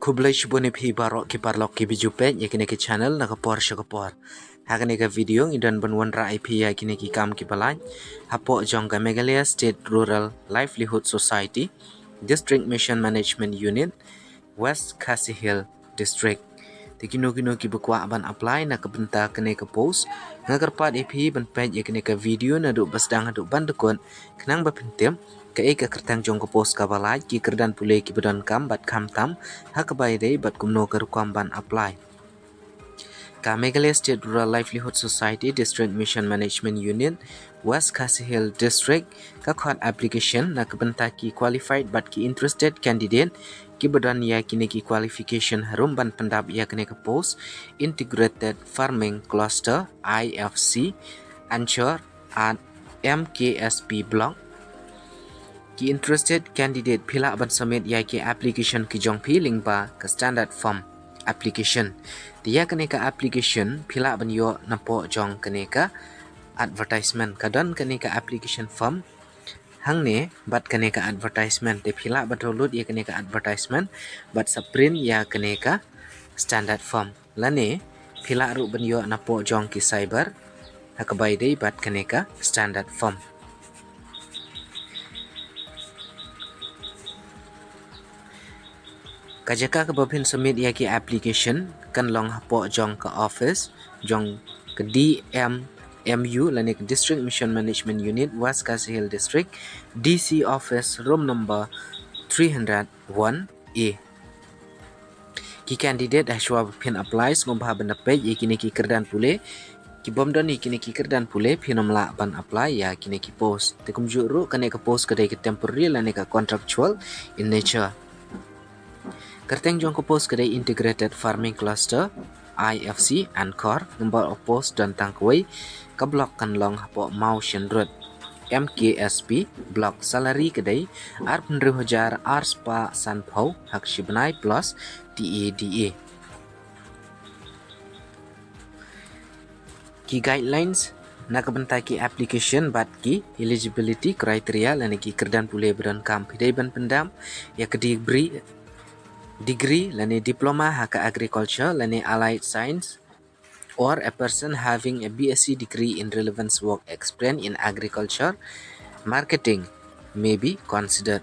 Kublai shubone phi barok ki parlok ki bijupet yakine ki channel na kapor shakapor. Hakane ka video idan banwan ra IP yakine ki kam ki balai. Hapo jong ka Meghalaya State Rural Livelihood Society District Mission Management Unit West Khasi Hill District. Tikino ki bakwa ban apply na kabenta kene ka post ngagarpat IP ban page yakine ka video na du basdang hadu bandukon kenang bapintem ka eka kertang jong ko post ka balai ki kerdan pule ki badan kam bat kam tam hakabai dei bat kumno kam ban apply ka Meghalaya State Rural Livelihood Society District Mission Management Unit West Khasi Hill District ka khot application na kabenta ki qualified but ki interested candidate ki badan ya kini ki qualification harum ban pendap ya kene ka post integrated farming cluster IFC Anchor at MKSP block ki interested candidate phila ban submit ya ki application ki jong phi link ba ka standard form application dia kene ka application phila ban yo napo jong kene ka advertisement kadon kene ka application form hangne bat kene ka advertisement te phila bat download ya kene ka advertisement bat print ya kene ka standard form lane phila ru ban yo napo jong ki cyber hakabai dei bat kene ka standard form kajaka ka babhin submit ya ki application kan long hapo jong ka office jong ka DMMU lane ka District Mission Management Unit West Khasi Hill District DC office room number 301A ki candidate ashwa babhin applies ngobha ban page ikini ki kerdan pule ki bomdon ikini ki kerdan pule phinomla ban apply ya kini ki post tekum juru kane ka post kadai ka temporary lane ka contractual in nature Kerteng jong ko post kedai integrated farming cluster IFC Anchor number of post dan tangkoi ke blok kan long hapo Motion Road MKSP blok salary kedai ar penru hajar ar spa sanpau hak shibnai plus TADA ki guidelines na kabenta ki application bat ki eligibility criteria lani ki kerdan pule beran kam pidai ban pendam ya kedibri degree lani diploma haka agriculture lani allied science or a person having a BSc degree in relevant work experience in agriculture marketing may be considered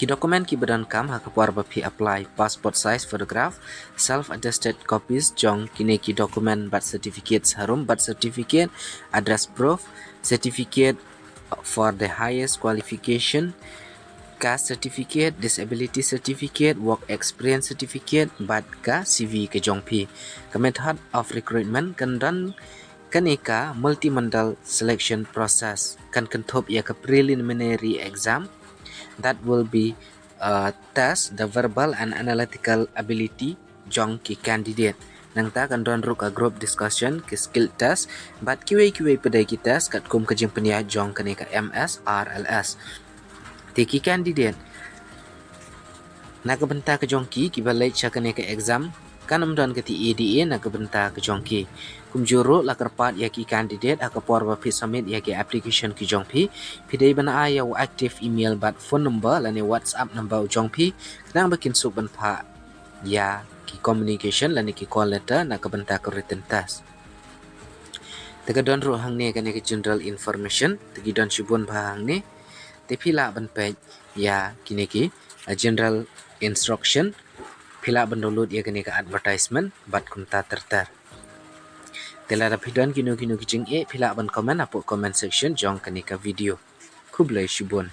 ki dokumen ki badan kam haka puar bapi apply passport size photograph self-attested copies jong kini ki dokumen birth certificate harum birth certificate address proof certificate for the highest qualification caste certificate, disability certificate, work experience certificate, bat ka CV ke jongpi. Ka method of recruitment kan run kaneka multi-modal selection process kan kentop ya ke preliminary exam that will be test the verbal and analytical ability jong ki candidate. Nang ta kan don ruk a group discussion ke skill test bat kiwe pedai ki test kat kum ke jempenia jong kaneka MSRLS. Teki candidate nak benta ke jongki ki balai chakane ke exam kanam don ke TADA nak benta ke jongki kumjuru la kerpat ya ki candidate akapor ba submit ya ki application ki jongpi pidai bana aya active email bat phone number lani WhatsApp number jongpi kenang bakin sub ban pha ya ki communication lani ki call letter nak benta ke written test tega don ro hang ne kane ke general information tegi don shibun ba hang ne te phila ban page ya kini ki general instruction phila ban download ya kini ka advertisement bat kunta tertar tela da pidon kino ki jing e phila ban comment apo comment section jong kini ka video kublai shibun